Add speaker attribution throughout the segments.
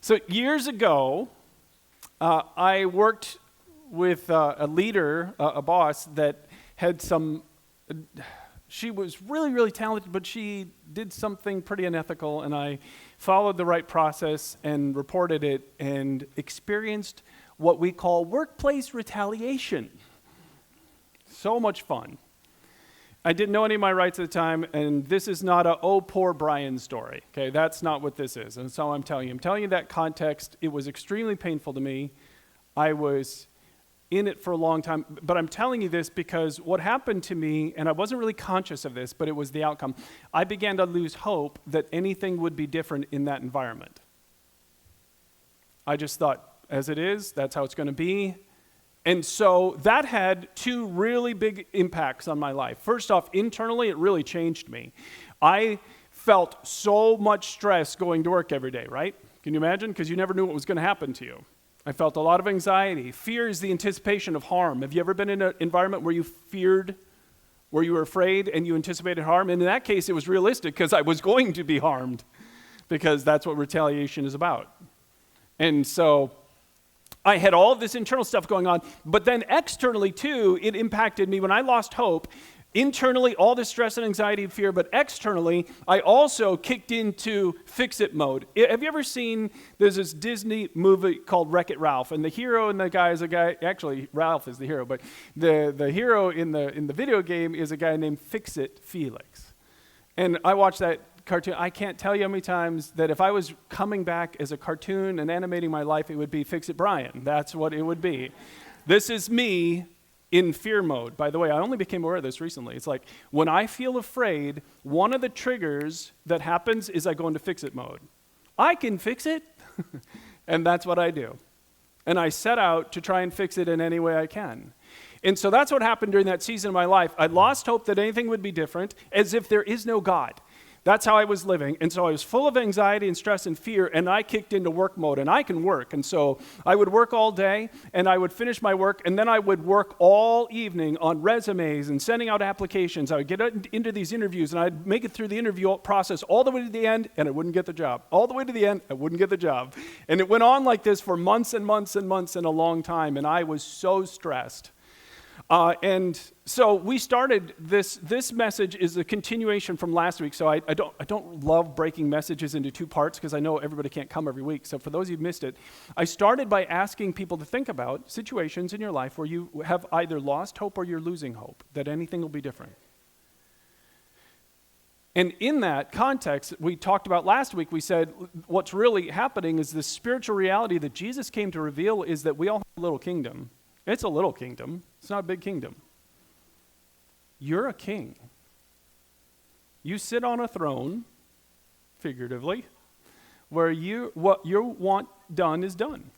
Speaker 1: So years ago, I worked with a leader, a boss, that had she was really, really talented, but she did something pretty unethical, and I followed the right process and reported it and experienced what we call workplace retaliation. So much fun. I didn't know any of my rights at the time, and this is not a, oh, poor Brian story. Okay, that's not what this is, and so I'm telling you. I'm telling you that context. It was extremely painful to me. I was in it for a long time, but I'm telling you this because what happened to me, and I wasn't really conscious of this, but it was the outcome. I began to lose hope that anything would be different in that environment. I just thought, as it is, that's how it's going to be. And so that had two really big impacts on my life. First off, internally, it really changed me. I felt so much stress going to work every day, right? Can you imagine? Because you never knew what was going to happen to you. I felt a lot of anxiety. Fear is the anticipation of harm. Have you ever been in an environment where you feared, where you were afraid and you anticipated harm? And in that case, it was realistic because I was going to be harmed because that's what retaliation is about. And so I had all of this internal stuff going on, but then externally too, it impacted me when I lost hope. Internally, all this stress and anxiety and fear, but externally, I also kicked into fix-it mode. Have you ever seen, there's this Disney movie called Wreck-It Ralph, and the hero and the guy is a guy, actually Ralph is the hero, but the hero in the video game is a guy named Fix-It Felix. And I watched that cartoon. I can't tell you how many times that if I was coming back as a cartoon and animating my life, it would be Fix-It Brian. That's what it would be. This is me in fear mode. By the way, I only became aware of this recently. It's like when I feel afraid, one of the triggers that happens is I go into fix-it mode. I can fix it, and that's what I do. And I set out to try and fix it in any way I can. And so that's what happened during that season of my life. I lost hope that anything would be different, as if there is no God. That's how I was living. And so I was full of anxiety and stress and fear, and I kicked into work mode, and I can work. And so I would work all day, and I would finish my work, and then I would work all evening on resumes and sending out applications. I would get into these interviews, and I'd make it through the interview process all the way to the end, and I wouldn't get the job. All the way to the end, I wouldn't get the job. And it went on like this for months and months and months and a long time, and I was so stressed. And so we started this message is a continuation from last week. So I don't love breaking messages into two parts because I know everybody can't come every week. So for those of you who missed it, I started by asking people to think about situations in your life where you have either lost hope or you're losing hope, that anything will be different. And in that context, we talked about last week, we said what's really happening is the spiritual reality that Jesus came to reveal is that we all have a little kingdom. It's a little kingdom. It's not a big kingdom. You're a king. You sit on a throne, figuratively, where what you want done is done.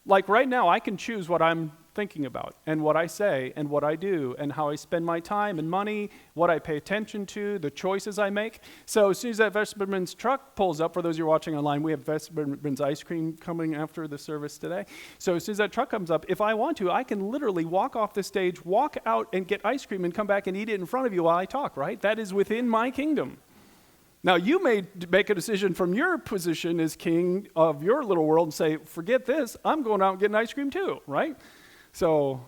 Speaker 1: Like right now, I can choose what I'm thinking about and what I say and what I do and how I spend my time and money, what I pay attention to, the choices I make. So as soon as that Vesperman's truck pulls up, for those of you watching online, we have Vesperman's ice cream coming after the service today. So as soon as that truck comes up, if I want to, I can literally walk off the stage, walk out and get ice cream and come back and eat it in front of you while I talk, right? That is within my kingdom. Now, you may make a decision from your position as king of your little world and say, forget this, I'm going out and getting ice cream too, right? So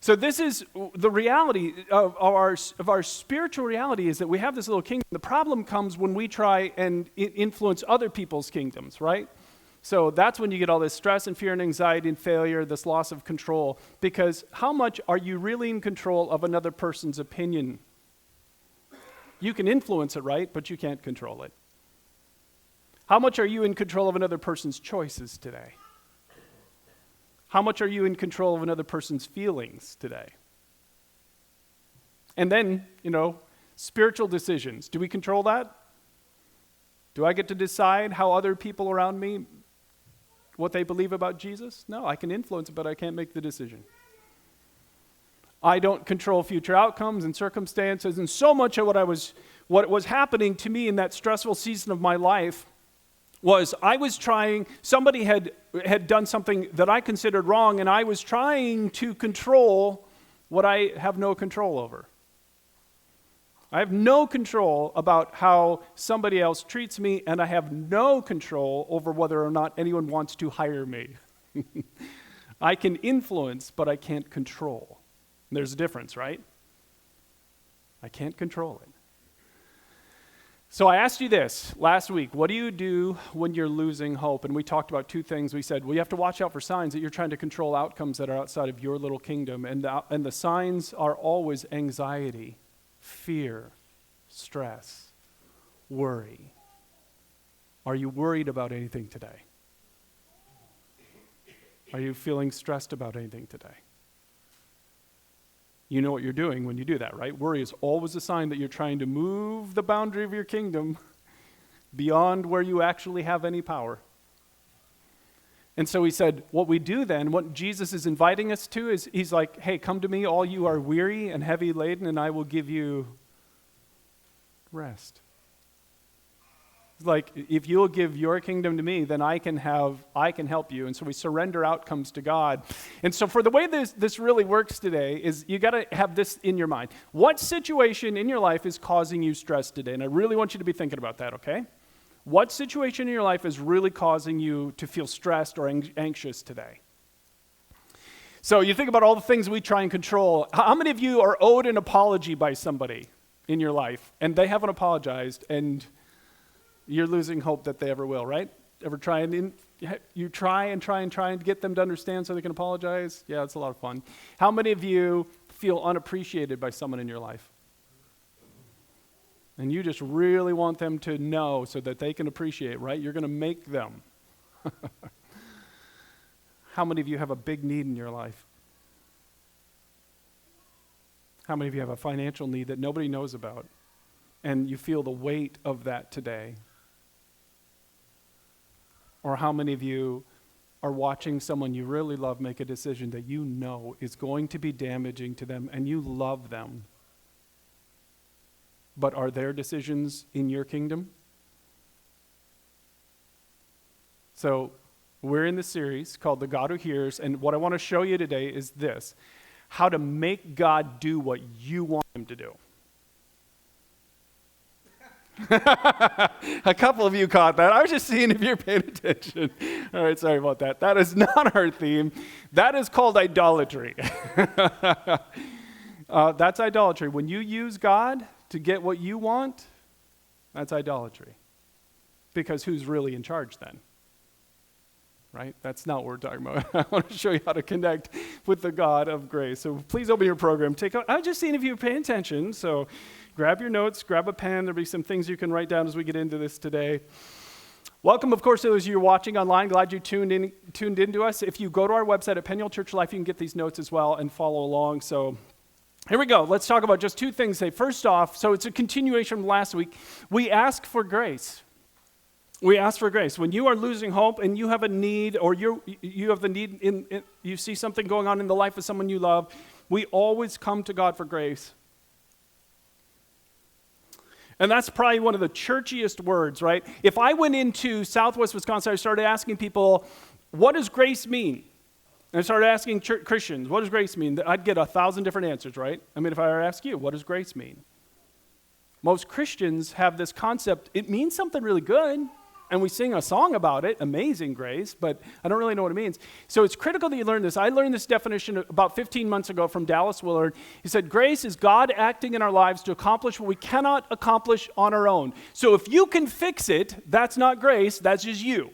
Speaker 1: this is the reality of our spiritual reality is that we have this little kingdom. The problem comes when we try and influence other people's kingdoms, right? So that's when you get all this stress and fear and anxiety and failure, this loss of control. Because how much are you really in control of another person's opinion? You can influence it, right? But you can't control it. How much are you in control of another person's choices today? How much are you in control of another person's feelings today? And then, spiritual decisions. Do we control that? Do I get to decide how other people around me, what they believe about Jesus? No, I can influence it, but I can't make the decision. I don't control future outcomes and circumstances, and so much of what was happening to me in that stressful season of my life was somebody had done something that I considered wrong, and I was trying to control what I have no control over. I have no control about how somebody else treats me, and I have no control over whether or not anyone wants to hire me. I can influence, but I can't control. There's a difference, right? I can't control it. So I asked you this last week. What do you do when you're losing hope? And we talked about two things. We said, well, you have to watch out for signs that you're trying to control outcomes that are outside of your little kingdom. And the signs are always anxiety, fear, stress, worry. Are you worried about anything today? Are you feeling stressed about anything today? You know what you're doing when you do that, right? Worry is always a sign that you're trying to move the boundary of your kingdom beyond where you actually have any power. And so he said, what we do then, what Jesus is inviting us to is, he's like, hey, come to me, all you are weary and heavy laden, and I will give you rest. Like, if you'll give your kingdom to me, then I can help you. And so we surrender outcomes to God. And so for the way this really works today is you got to have this in your mind. What situation in your life is causing you stress today? And I really want you to be thinking about that, okay? What situation in your life is really causing you to feel stressed or anxious today? So you think about all the things we try and control. How many of you are owed an apology by somebody in your life, and they haven't apologized, and you're losing hope that they ever will, right? Ever try and you try and get them to understand so they can apologize? Yeah, it's a lot of fun. How many of you feel unappreciated by someone in your life? And you just really want them to know so that they can appreciate, right? You're going to make them. How many of you have a big need in your life? How many of you have a financial need that nobody knows about? And you feel the weight of that today? Or how many of you are watching someone you really love make a decision that you know is going to be damaging to them, and you love them? But are their decisions in your kingdom? So we're in this series called The God Who Hears, and what I want to show you today is this: how to make God do what you want him to do. A couple of you caught that. I was just seeing if you're paying attention. All right, sorry about that. That is not our theme. That is called idolatry. That's idolatry. When you use God to get what you want, that's idolatry. Because who's really in charge then? Right? That's not what we're talking about. I want to show you how to connect with the God of grace. So please open your program. I was just seeing if you were paying attention. So grab your notes, grab a pen. There'll be some things you can write down as we get into this today. Welcome, of course, to those of you watching online. Glad you tuned into us. If you go to our website at Peniel Church Life, you can get these notes as well and follow along. So here we go. Let's talk about just two things today. First off, so it's a continuation from last week. We ask for grace. We ask for grace. When you are losing hope and you have a need, or you have the need, you see something going on in the life of someone you love, we always come to God for grace. And that's probably one of the churchiest words, right? If I went into Southwest Wisconsin, I started asking people, what does grace mean? And I started asking Christians, what does grace mean? I'd get 1,000 different answers, right? I mean, if I were to ask you, what does grace mean? Most Christians have this concept, it means something really good. And we sing a song about it, Amazing Grace, but I don't really know what it means. So it's critical that you learn this. I learned this definition about 15 months ago from Dallas Willard. He said, grace is God acting in our lives to accomplish what we cannot accomplish on our own. So if you can fix it, that's not grace, that's just you.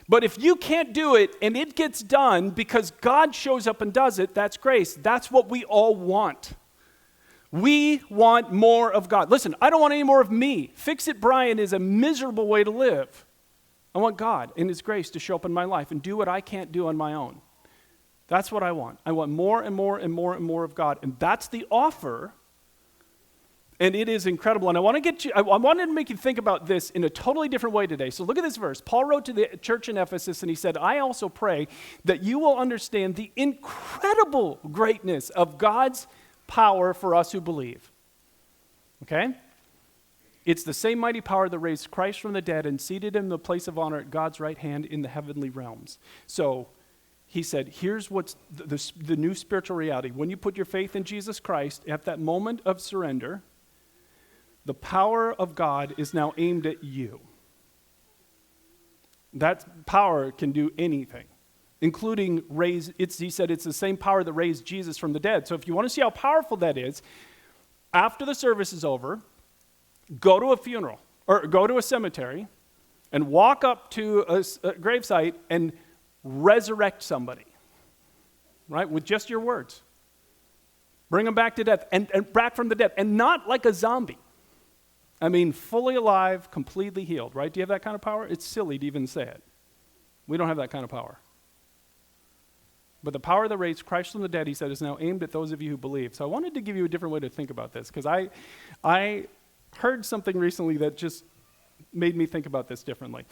Speaker 1: But if you can't do it and it gets done because God shows up and does it, that's grace. That's what we all want. We want more of God. Listen, I don't want any more of me. Fix-It Brian is a miserable way to live. I want God in his grace to show up in my life and do what I can't do on my own. That's what I want. I want more and more and more and more of God. And that's the offer. And it is incredible. And I wanted to make you think about this in a totally different way today. So look at this verse. Paul wrote to the church in Ephesus and he said, I also pray that you will understand the incredible greatness of God's power for us who believe. Okay? It's the same mighty power that raised Christ from the dead and seated him in the place of honor at God's right hand in the heavenly realms. So he said, here's what's the new spiritual reality. When you put your faith in Jesus Christ, at that moment of surrender, The power of God is now aimed at you. That power can do anything, including he said it's the same power that raised Jesus from the dead. So if you want to see how powerful that is, after the service is over, go to a funeral, or go to a cemetery, and walk up to a gravesite and resurrect somebody, right, with just your words. Bring them back to death, and back from the dead, and not like a zombie. I mean, fully alive, completely healed, right? Do you have that kind of power? It's silly to even say it. We don't have that kind of power. But the power that raised Christ from the dead, he said, is now aimed at those of you who believe. So I wanted to give you a different way to think about this, because I heard something recently that just made me think about this differently.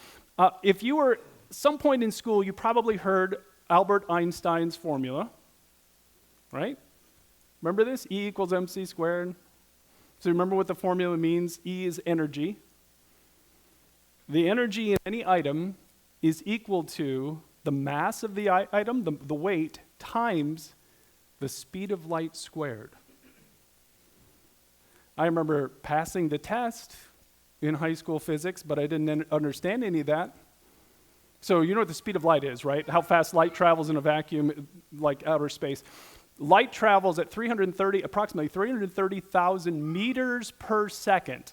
Speaker 1: If you were, some point in school, you probably heard Albert Einstein's formula, right? Remember this? E equals mc squared. So remember what the formula means? E is energy. The energy in any item is equal to the mass of the item, the weight, times the speed of light squared. I remember passing the test in high school physics, but I didn't understand any of that. So you know what the speed of light is, right? How fast light travels in a vacuum, like outer space. Light travels at approximately 330,000 meters per second.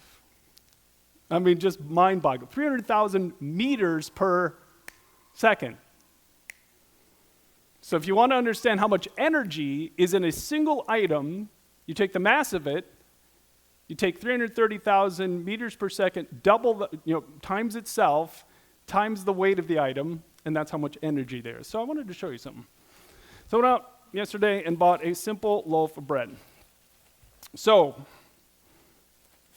Speaker 1: I mean, just mind-boggling. 300,000 meters per second. So if you want to understand how much energy is in a single item, you take the mass of it, you take 330,000 meters per second, times itself, times the weight of the item, and that's how much energy there is. So I wanted to show you something. So I went out yesterday and bought a simple loaf of bread. So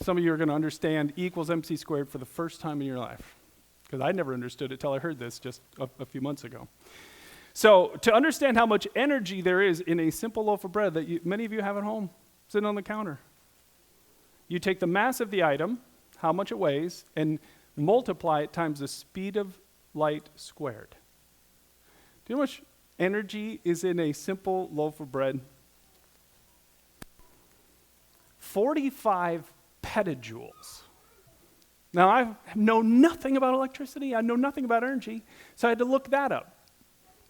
Speaker 1: some of you are going to understand E equals mc squared for the first time in your life, because I never understood it till I heard this just a few months ago. So to understand how much energy there is in a simple loaf of bread that many of you have at home, sitting on the counter, you take the mass of the item, how much it weighs, and multiply it times the speed of light squared. Do you know how much energy is in a simple loaf of bread? 45 petajoules. Now, I know nothing about electricity. I know nothing about energy, so I had to look that up.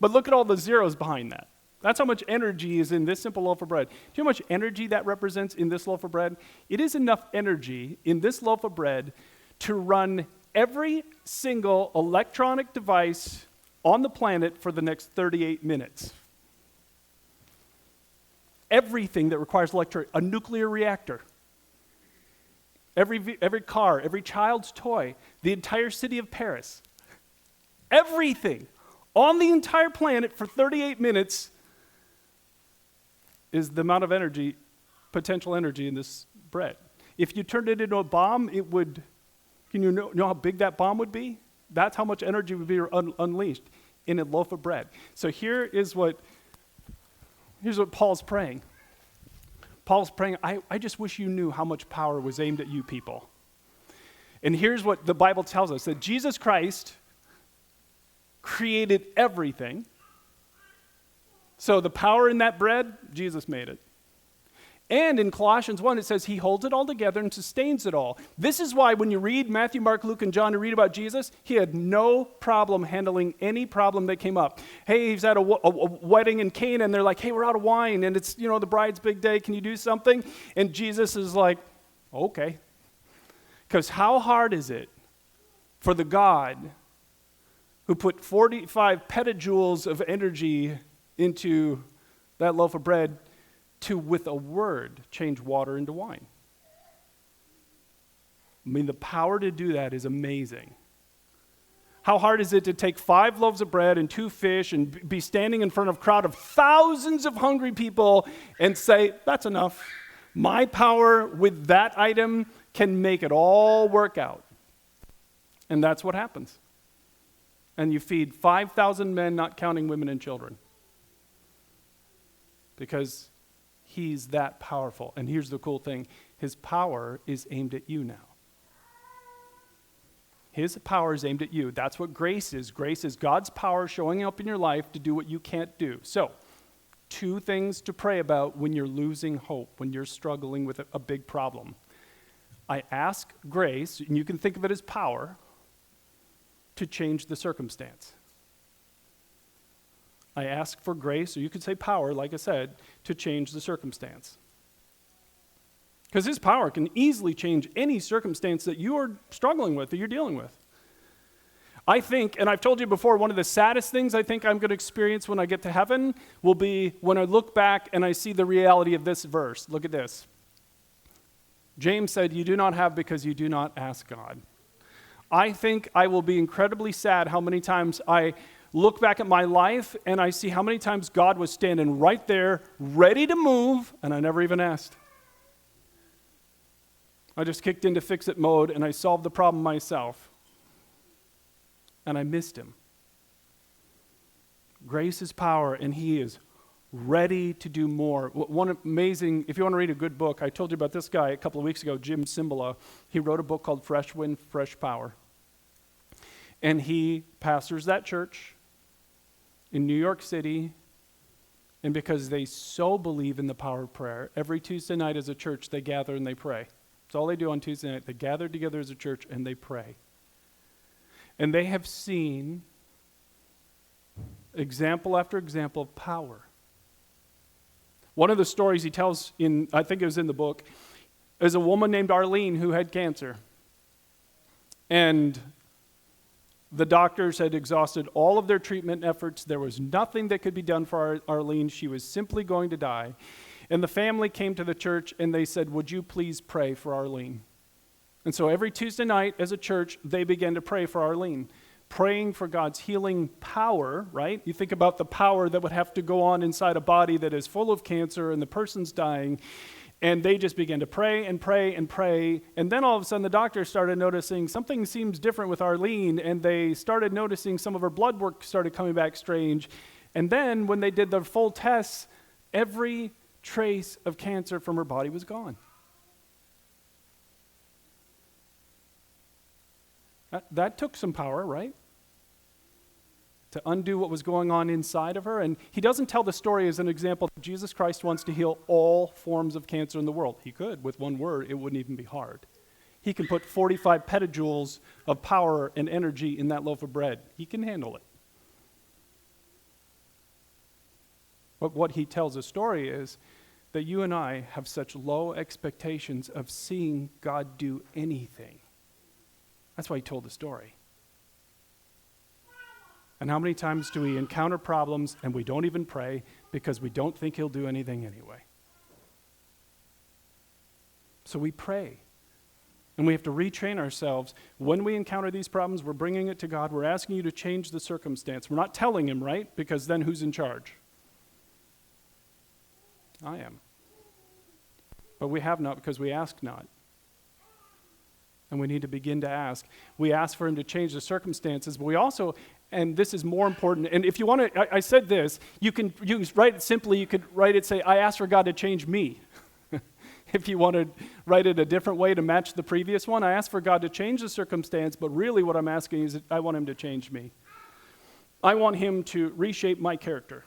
Speaker 1: But look at all the zeros behind that. That's how much energy is in this simple loaf of bread. Do you know how much energy that represents in this loaf of bread? It is enough energy in this loaf of bread to run every single electronic device on the planet for the next 38 minutes. Everything that requires electricity, a nuclear reactor, every car, every child's toy, the entire city of Paris, everything on the entire planet for 38 minutes is the amount of energy, potential energy in this bread. If you turned it into a bomb, can you know how big that bomb would be? That's how much energy would be unleashed in a loaf of bread. So here's what Paul's praying. Paul's praying, I just wish you knew how much power was aimed at you people. And here's what the Bible tells us, that Jesus Christ created everything. So the power in that bread, Jesus made it. And in Colossians 1, it says he holds it all together and sustains it all. This is why when you read Matthew, Mark, Luke, and John and read about Jesus, he had no problem handling any problem that came up. Hey, he's at a wedding in Cana, and they're like, hey, we're out of wine, and it's, the bride's big day. Can you do something? And Jesus is like, okay. Because how hard is it for the God who put 45 petajoules of energy into that loaf of bread to, with a word, change water into wine? I mean, the power to do that is amazing. How hard is it to take 5 loaves of bread and 2 fish and be standing in front of a crowd of thousands of hungry people and say, that's enough. My power with that item can make it all work out. And that's what happens. And you feed 5,000 men, not counting women and children. Because he's that powerful. And here's the cool thing. His power is aimed at you now. His power is aimed at you. That's what grace is. Grace is God's power showing up in your life to do what you can't do. So, 2 things to pray about when you're losing hope, when you're struggling with a big problem. I ask grace, and you can think of it as power, to change the circumstance. I ask for grace, or you could say power, like I said, to change the circumstance. Because his power can easily change any circumstance that you are struggling with, that you're dealing with. I think, and I've told you before, one of the saddest things I think I'm going to experience when I get to heaven will be when I look back and I see the reality of this verse. Look at this. James said, "You do not have because you do not ask God." I think I will be incredibly sad how many times I look back at my life and I see how many times God was standing right there, ready to move, and I never even asked. I just kicked into fix-it mode and I solved the problem myself. And I missed him. Grace is power, and he is ready to do more. One amazing, if you want to read a good book, I told you about this guy a couple of weeks ago, Jim Cymbala. He wrote a book called Fresh Wind, Fresh Power. And he pastors that church in New York City, and because they so believe in the power of prayer, every Tuesday night as a church, they gather and they pray. That's all they do on Tuesday night. They gather together as a church and they pray. And they have seen example after example of power. One of the stories he tells I think it was in the book, is a woman named Arlene who had cancer. And the doctors had exhausted all of their treatment efforts. There was nothing that could be done for Arlene. She was simply going to die. And the family came to the church and they said, "Would you please pray for Arlene?" And so every Tuesday night as a church, they began to pray for Arlene, praying for God's healing power, right? You think about the power that would have to go on inside a body that is full of cancer and the person's dying. And they just began to pray and pray and pray. And then all of a sudden the doctors started noticing something seems different with Arlene. And they started noticing some of her blood work started coming back strange. And then when they did the full tests, every trace of cancer from her body was gone. That took some power, right? To undo what was going on inside of her. And he doesn't tell the story as an example that Jesus Christ wants to heal all forms of cancer in the world. He could. With one word, it wouldn't even be hard. He can put 45 petajoules of power and energy in that loaf of bread. He can handle it. But what he tells a story is that you and I have such low expectations of seeing God do anything. That's why he told the story. And how many times do we encounter problems and we don't even pray because we don't think he'll do anything anyway? So we pray. And we have to retrain ourselves. When we encounter these problems, we're bringing it to God. We're asking you to change the circumstance. We're not telling him, right? Because then who's in charge? I am. But we have not because we ask not. And we need to begin to ask. We ask for him to change the circumstances, but we also, and this is more important, and if you want to, I said this, you can write it simply, you could write it, say, I ask for God to change me. If you want to write it a different way to match the previous one, I ask for God to change the circumstance, but really what I'm asking is I want him to change me. I want him to reshape my character.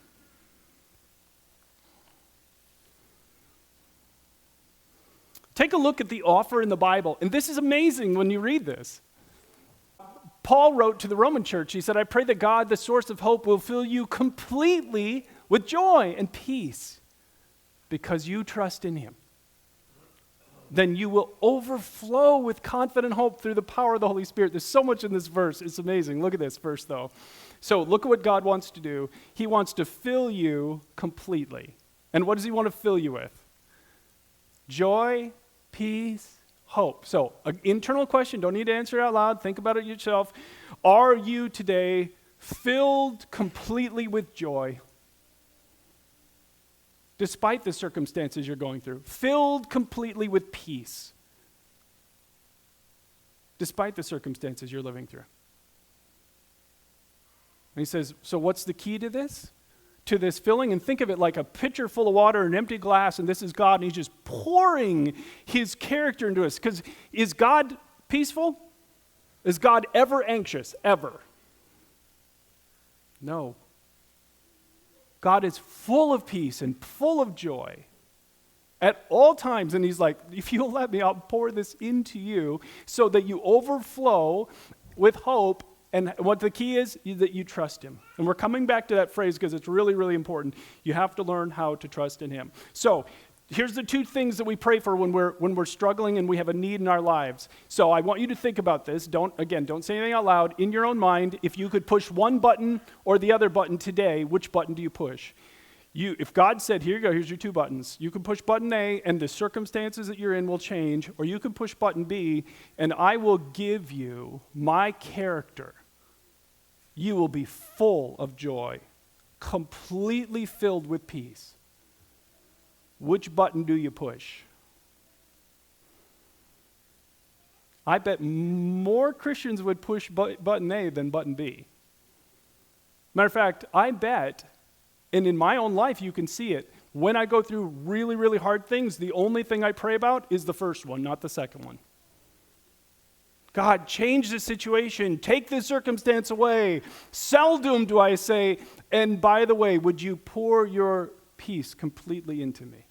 Speaker 1: Take a look at the offer in the Bible, and this is amazing when you read this. Paul wrote to the Roman church, he said, I pray that God, the source of hope, will fill you completely with joy and peace because you trust in him. Then you will overflow with confident hope through the power of the Holy Spirit. There's so much in this verse. It's amazing. Look at this verse, though. So look at what God wants to do. He wants to fill you completely. And what does he want to fill you with? Joy, peace, hope. So, an internal question, don't need to answer it out loud. Think about it yourself. Are you today filled completely with joy? Despite the circumstances you're going through. Filled completely with peace. Despite the circumstances you're living through. And he says, so what's the key to this? To this filling, and think of it like a pitcher full of water, an empty glass, and this is God, and he's just pouring his character into us. Because is God peaceful? Is God ever anxious? Ever? No. God is full of peace and full of joy. at all times. And he's like, if you'll let me, I'll pour this into you so that you overflow with hope. And what the key is that you trust him. And we're coming back to that phrase because it's really, really important. You have to learn how to trust in him. So here's the two things that we pray for when we're struggling and we have a need in our lives. So I want you to think about this. Don't say anything out loud. In your own mind, if you could push one button or the other button today, which button do you push? If God said, here you go, here's your two buttons. You can push button A and the circumstances that you're in will change, or you can push button B and I will give you my character. You will be full of joy, completely filled with peace. Which button do you push? I bet more Christians would push button A than button B. Matter of fact, I bet, and in my own life you can see it, when I go through really, really hard things, the only thing I pray about is the first one, not the second one. God, change the situation. Take this circumstance away. Seldom do I say, and by the way, would you pour your peace completely into me?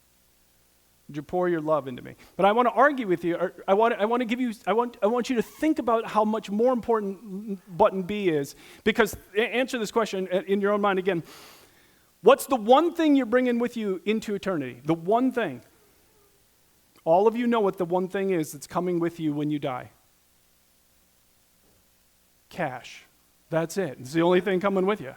Speaker 1: Would you pour your love into me? But I want to argue with you. I want you to think about how much more important button B is. Because answer this question in your own mind again. What's the one thing you're bringing with you into eternity? The one thing. All of you know what the one thing is that's coming with you when you die. Cash. That's it. It's the only thing coming with you.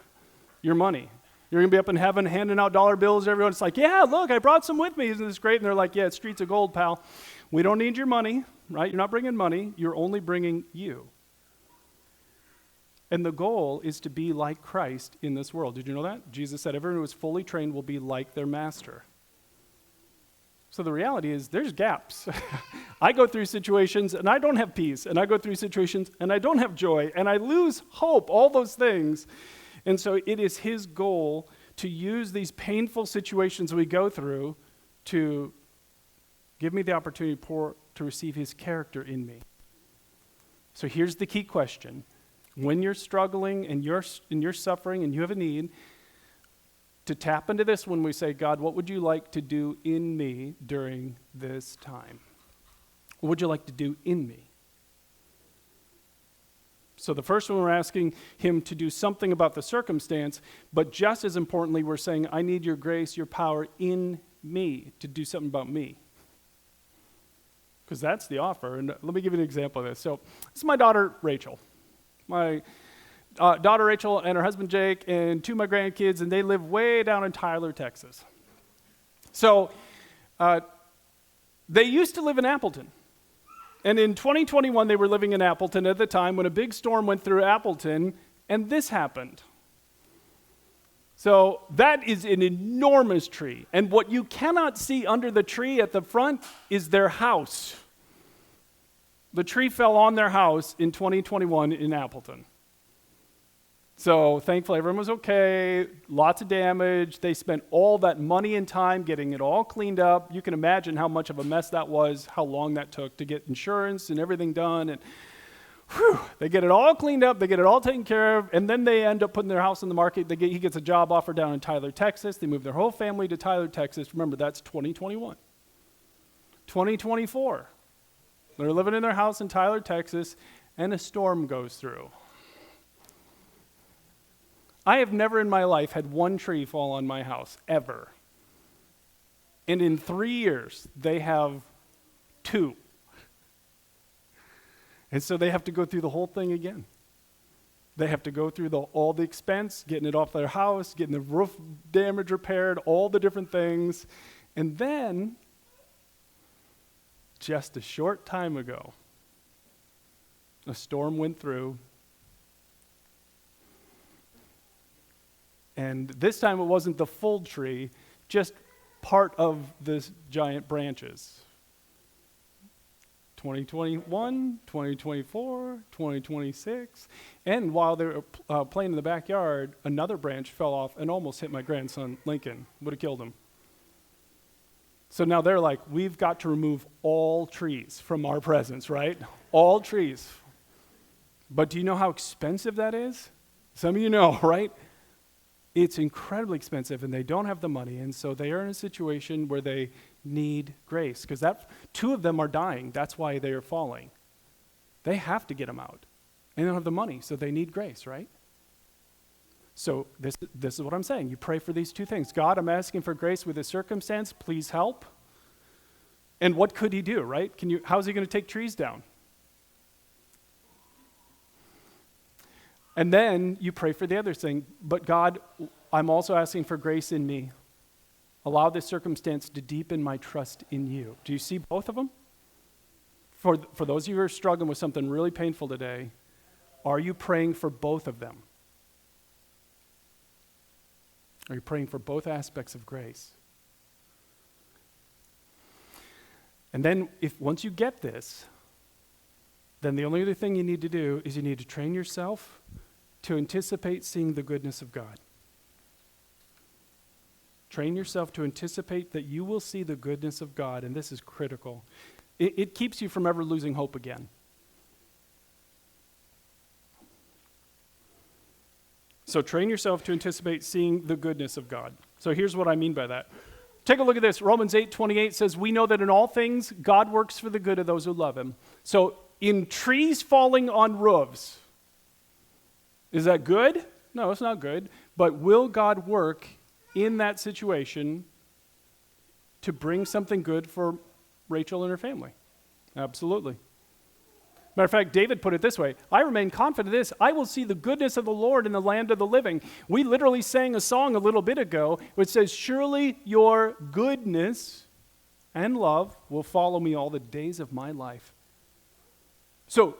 Speaker 1: Your money. You're going to be up in heaven handing out dollar bills. Everyone's like, yeah, look, I brought some with me. Isn't this great? And they're like, yeah, it's streets of gold, pal. We don't need your money, right? You're not bringing money. You're only bringing you. And the goal is to be like Christ in this world. Did you know that? Jesus said everyone who is fully trained will be like their master. So the reality is there's gaps. I go through situations and I don't have peace, and I go through situations and I don't have joy, and I lose hope, all those things. And so it is his goal to use these painful situations we go through to give me the opportunity to receive his character in me. So here's the key question. When you're struggling and you're suffering and you have a need, to tap into this when we say, God, what would you like to do in me during this time? What would you like to do in me? So the first one, we're asking him to do something about the circumstance, but just as importantly, we're saying, I need your grace, your power in me to do something about me. Because that's the offer. And let me give you an example of this. So this is my daughter, Rachel. My daughter Rachel and her husband Jake and two of my grandkids, and they live way down in Tyler, Texas. So they used to live in Appleton. And in 2021, they were living in Appleton at the time when a big storm went through Appleton, and this happened. So that is an enormous tree. And what you cannot see under the tree at the front is their house. The tree fell on their house in 2021 in Appleton. So thankfully everyone was okay, lots of damage. They spent all that money and time getting it all cleaned up. You can imagine how much of a mess that was, how long that took to get insurance and everything done. And they get it all cleaned up, they get it all taken care of, and then they end up putting their house on the market. He gets a job offer down in Tyler, Texas. They move their whole family to Tyler, Texas. Remember, that's 2021. 2024. They're living in their house in Tyler, Texas, and a storm goes through. I have never in my life had one tree fall on my house, ever. And in 3 years, they have 2. And so they have to go through the whole thing again. They have to go through all the expense, getting it off their house, getting the roof damage repaired, all the different things. And then, just a short time ago, a storm went through. And this time it wasn't the full tree, just part of the giant branches. 2021, 2024, 2026. And while they were playing in the backyard, another branch fell off and almost hit my grandson, Lincoln. Would have killed him. So now they're like, we've got to remove all trees from our presence, right? All trees. But do you know how expensive that is? Some of you know, right? It's incredibly expensive, and they don't have the money, and so they are in a situation where they need grace because two of them are dying. That's why they are falling. They have to get them out. And they don't have the money, so they need grace, right? So this is what I'm saying. You pray for these two things. God, I'm asking for grace with this circumstance. Please help. And what could he do, right? How's he going to take trees down? And then you pray for the other thing. But God, I'm also asking for grace in me. Allow this circumstance to deepen my trust in you. Do you see both of them? For those of you who are struggling with something really painful today, are you praying for both of them? Are you praying for both aspects of grace? And then once you get this, then the only other thing you need to do is you need to train yourself to anticipate seeing the goodness of God. Train yourself to anticipate that you will see the goodness of God, and this is critical. It keeps you from ever losing hope again. So train yourself to anticipate seeing the goodness of God. So here's what I mean by that. Take a look at this. Romans 8:28 says, we know that in all things, God works for the good of those who love him. So in trees falling on roofs, is that good? No, it's not good. But will God work in that situation to bring something good for Rachel and her family? Absolutely. Matter of fact, David put it this way, I remain confident of this, I will see the goodness of the Lord in the land of the living. We literally sang a song a little bit ago which says, surely your goodness and love will follow me all the days of my life. So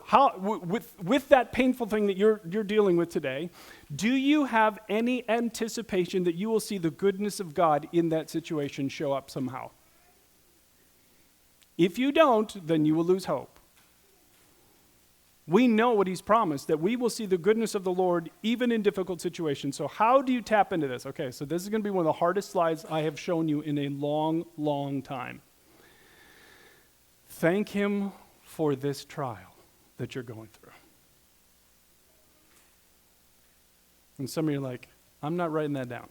Speaker 1: with that painful thing that you're dealing with today, do you have any anticipation that you will see the goodness of God in that situation show up somehow? If you don't, then you will lose hope. We know what he's promised, that we will see the goodness of the Lord even in difficult situations. So how do you tap into this? Okay, so this is going to be one of the hardest slides I have shown you in a long, long time. Thank him for this trial that you're going through. And some of you are like, I'm not writing that down.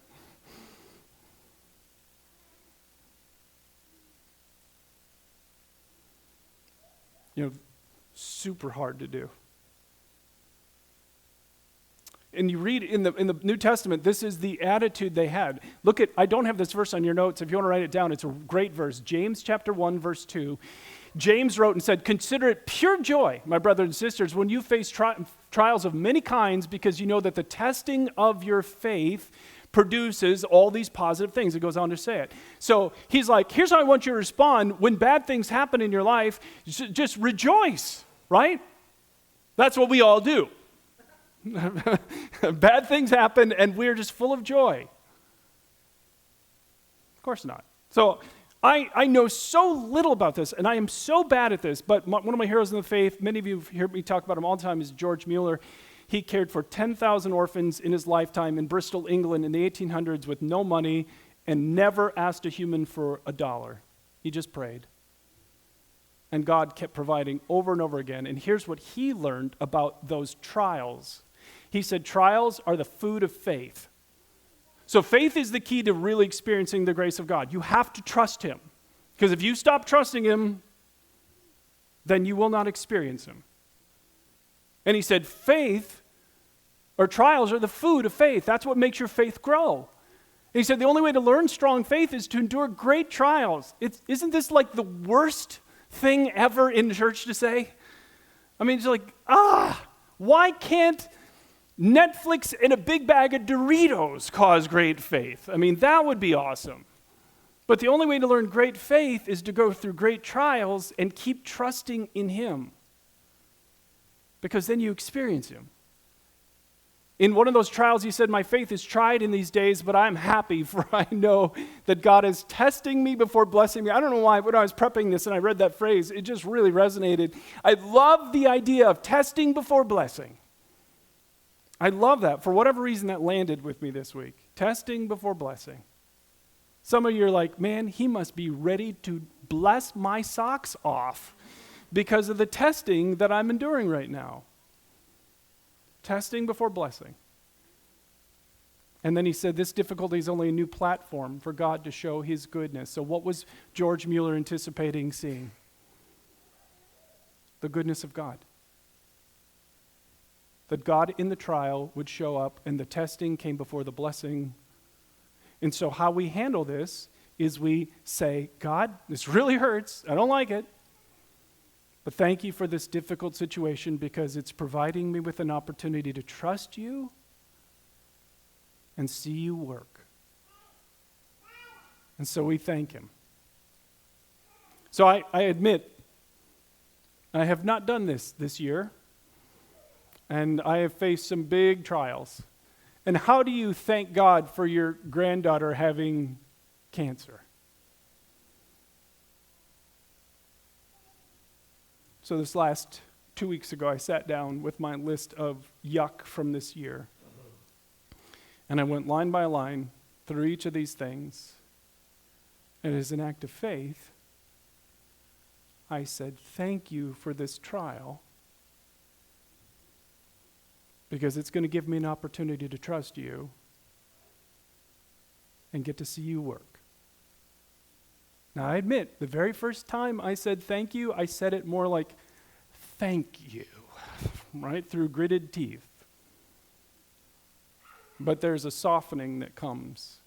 Speaker 1: Super hard to do. And you read in the New Testament, this is the attitude they had. Look at, I don't have this verse on your notes. If you want to write it down, it's a great verse. James chapter 1, verse 2. James wrote and said, consider it pure joy, my brothers and sisters, when you face trials of many kinds, because you know that the testing of your faith produces all these positive things. It goes on to say it. So he's like, here's how I want you to respond. When bad things happen in your life, just rejoice, right? That's what we all do. Bad things happen and we're just full of joy. Of course not. So I know so little about this, and I am so bad at this, but one of my heroes in the faith, many of you have heard me talk about him all the time, is George Mueller. He cared for 10,000 orphans in his lifetime in Bristol, England in the 1800s with no money and never asked a human for $1. He just prayed. And God kept providing over and over again. And here's what he learned about those trials. He said, trials are the food of faith. So faith is the key to really experiencing the grace of God. You have to trust him. Because if you stop trusting him, then you will not experience him. And he said, faith or trials are the food of faith. That's what makes your faith grow. And he said, the only way to learn strong faith is to endure great trials. Isn't this like the worst thing ever in church to say? I mean, it's like, why can't Netflix and a big bag of Doritos cause great faith? I mean, that would be awesome. But the only way to learn great faith is to go through great trials and keep trusting in him. Because then you experience him. In one of those trials, he said, my faith is tried in these days, but I'm happy, for I know that God is testing me before blessing me. I don't know why, when I was prepping this and I read that phrase, it just really resonated. I love the idea of testing before blessing. I love that. For whatever reason, that landed with me this week. Testing before blessing. Some of you are like, man, he must be ready to bless my socks off because of the testing that I'm enduring right now. Testing before blessing. And then he said this difficulty is only a new platform for God to show his goodness. So what was George Mueller anticipating seeing? The goodness of God. That God in the trial would show up, and the testing came before the blessing. And so how we handle this is we say, God, this really hurts. I don't like it. But thank you for this difficult situation because it's providing me with an opportunity to trust you and see you work. And so we thank him. So I admit, I have not done this year. And I have faced some big trials. And how do you thank God for your granddaughter having cancer? So this last 2 weeks ago, I sat down with my list of yuck from this year. And I went line by line through each of these things. And as an act of faith, I said, thank you for this trial. Because it's going to give me an opportunity to trust you and get to see you work. Now, I admit, the very first time I said thank you, I said it more like, thank you, right, through gritted teeth. But there's a softening that comes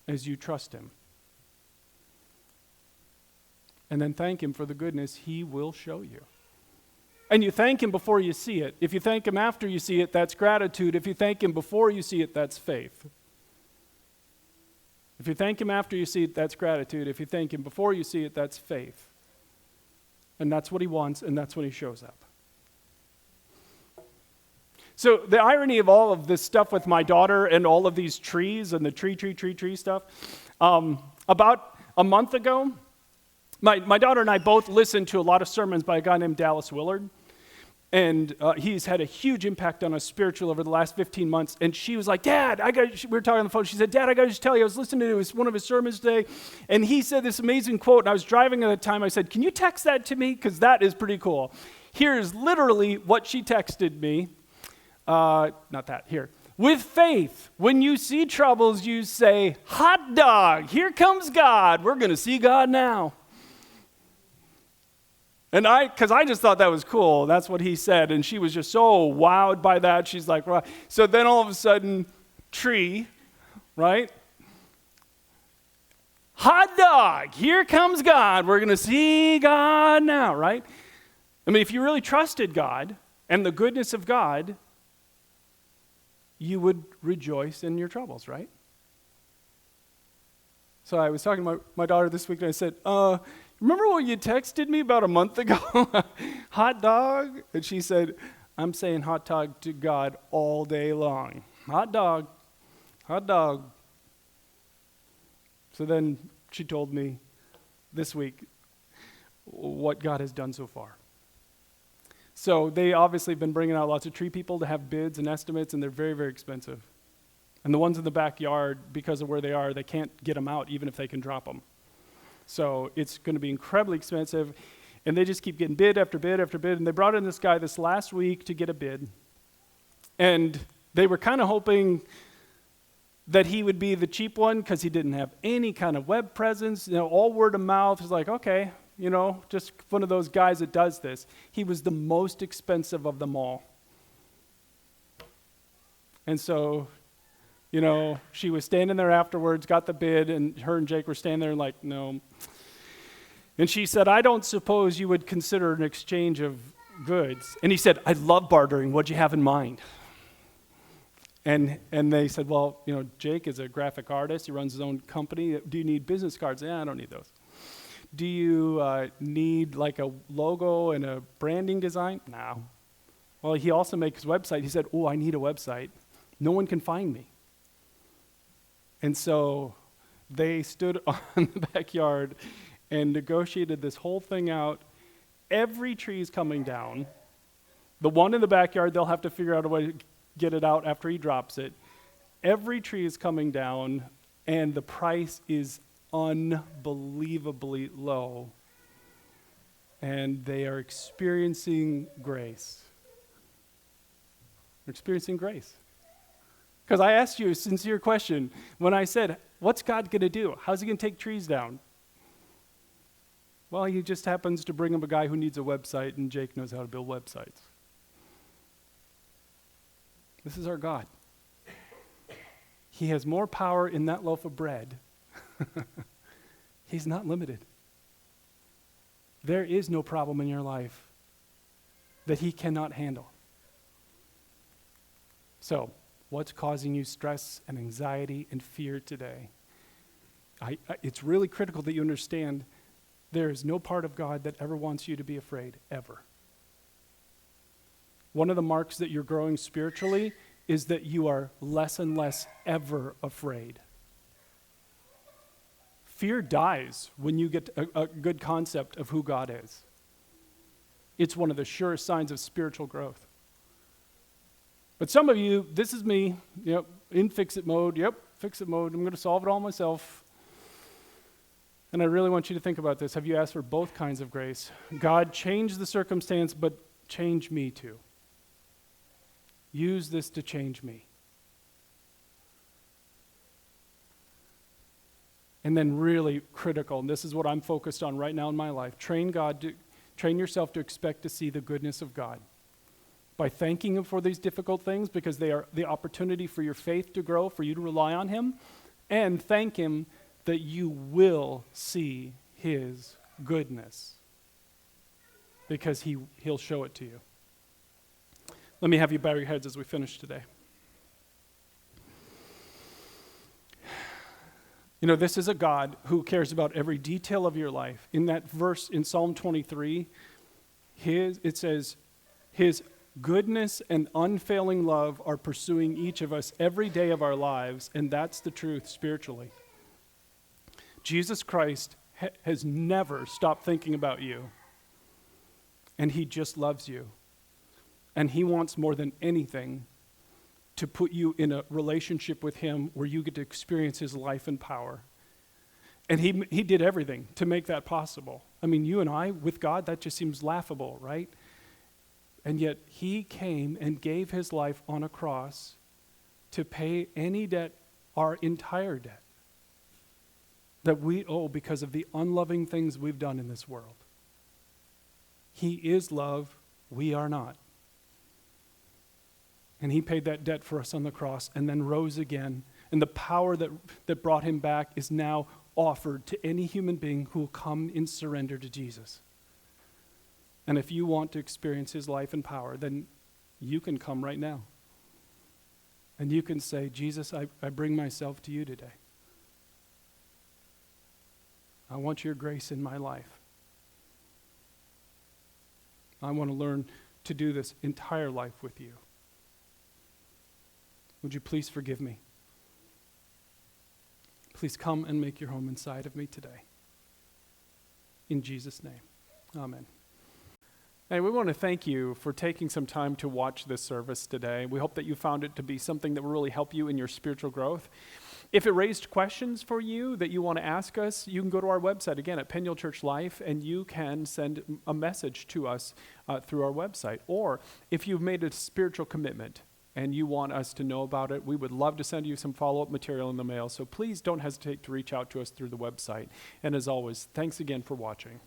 Speaker 1: as you trust him. And then thank him for the goodness he will show you. And you thank him before you see it. If you thank him after you see it, that's gratitude. If you thank him before you see it, that's faith. If you thank him after you see it, that's gratitude. If you thank him before you see it, that's faith. And that's what he wants, and that's when he shows up. So the irony of all of this stuff with my daughter and all of these trees and the tree stuff, about a month ago, my daughter and I both listened to a lot of sermons by a guy named Dallas Willard. And he's had a huge impact on us spiritually over the last 15 months. And she was like, Dad, we were talking on the phone. She said, Dad, I got to just tell you, I was listening to one of his sermons today. And he said this amazing quote. And I was driving at the time. I said, can you text that to me? Because that is pretty cool. Here's literally what she texted me. Not that, here. With faith, when you see troubles, you say, hot dog, here comes God. We're going to see God now. And because I just thought that was cool. That's what he said. And she was just so wowed by that. She's like, right. So then all of a sudden, tree, right? Hot dog, here comes God. We're going to see God now, right? I mean, if you really trusted God and the goodness of God, you would rejoice in your troubles, right? So I was talking to my daughter this week and I said, remember what you texted me about a month ago? Hot dog? And she said, I'm saying hot dog to God all day long. Hot dog. Hot dog. So then she told me this week what God has done so far. So they obviously have been bringing out lots of tree people to have bids and estimates, and they're very, very expensive. And the ones in the backyard, because of where they are, they can't get them out even if they can drop them. So it's going to be incredibly expensive. And they just keep getting bid after bid after bid. And they brought in this guy this last week to get a bid. And they were kind of hoping that he would be the cheap one because he didn't have any kind of web presence. All word of mouth. It's like, okay, just one of those guys that does this. He was the most expensive of them all. And so, she was standing there afterwards, got the bid, and her and Jake were standing there like, no. And she said, I don't suppose you would consider an exchange of goods. And he said, I love bartering. What'd you have in mind? And they said, well, Jake is a graphic artist. He runs his own company. Do you need business cards? Yeah, I don't need those. Do you need like a logo and a branding design? No. Well, he also makes his website. He said, I need a website. No one can find me. And so they stood on the backyard and negotiated this whole thing out. Every tree is coming down. The one in the backyard, they'll have to figure out a way to get it out after he drops it. Every tree is coming down, and the price is unbelievably low. And they are experiencing grace. They're experiencing grace. Because I asked you a sincere question when I said, what's God going to do? How's he going to take trees down? Well, he just happens to bring him a guy who needs a website, and Jake knows how to build websites. This is our God. He has more power in that loaf of bread. He's not limited. There is no problem in your life that he cannot handle. So, what's causing you stress and anxiety and fear today? It's really critical that you understand there is no part of God that ever wants you to be afraid, ever. One of the marks that you're growing spiritually is that you are less and less ever afraid. Fear dies when you get a good concept of who God is. It's one of the surest signs of spiritual growth. But some of you, this is me, in fix-it mode. Yep, fix-it mode. I'm going to solve it all myself. And I really want you to think about this. Have you asked for both kinds of grace? God, change the circumstance, but change me too. Use this to change me. And then really critical, and this is what I'm focused on right now in my life, train yourself to expect to see the goodness of God. By thanking him for these difficult things, because they are the opportunity for your faith to grow, for you to rely on him, and thank him that you will see his goodness, because he'll show it to you. Let me have you bow your heads as we finish today. This is a God who cares about every detail of your life. In that verse in Psalm 23, it says, his goodness and unfailing love are pursuing each of us every day of our lives, and that's the truth spiritually. Jesus Christ has never stopped thinking about you, and he just loves you. And he wants more than anything to put you in a relationship with him where you get to experience his life and power. And he did everything to make that possible. I mean, you and I, with God, that just seems laughable, right? And yet he came and gave his life on a cross to pay any debt, our entire debt, that we owe because of the unloving things we've done in this world. He is love, we are not. And he paid that debt for us on the cross and then rose again. And the power that brought him back is now offered to any human being who will come in surrender to Jesus. And if you want to experience his life and power, then you can come right now. And you can say, Jesus, I bring myself to you today. I want your grace in my life. I want to learn to do this entire life with you. Would you please forgive me? Please come and make your home inside of me today. In Jesus' name, amen. Hey, we want to thank you for taking some time to watch this service today. We hope that you found it to be something that will really help you in your spiritual growth. If it raised questions for you that you want to ask us, you can go to our website, again, at Peniel Church Life, and you can send a message to us through our website. Or if you've made a spiritual commitment and you want us to know about it, we would love to send you some follow-up material in the mail. So please don't hesitate to reach out to us through the website. And as always, thanks again for watching.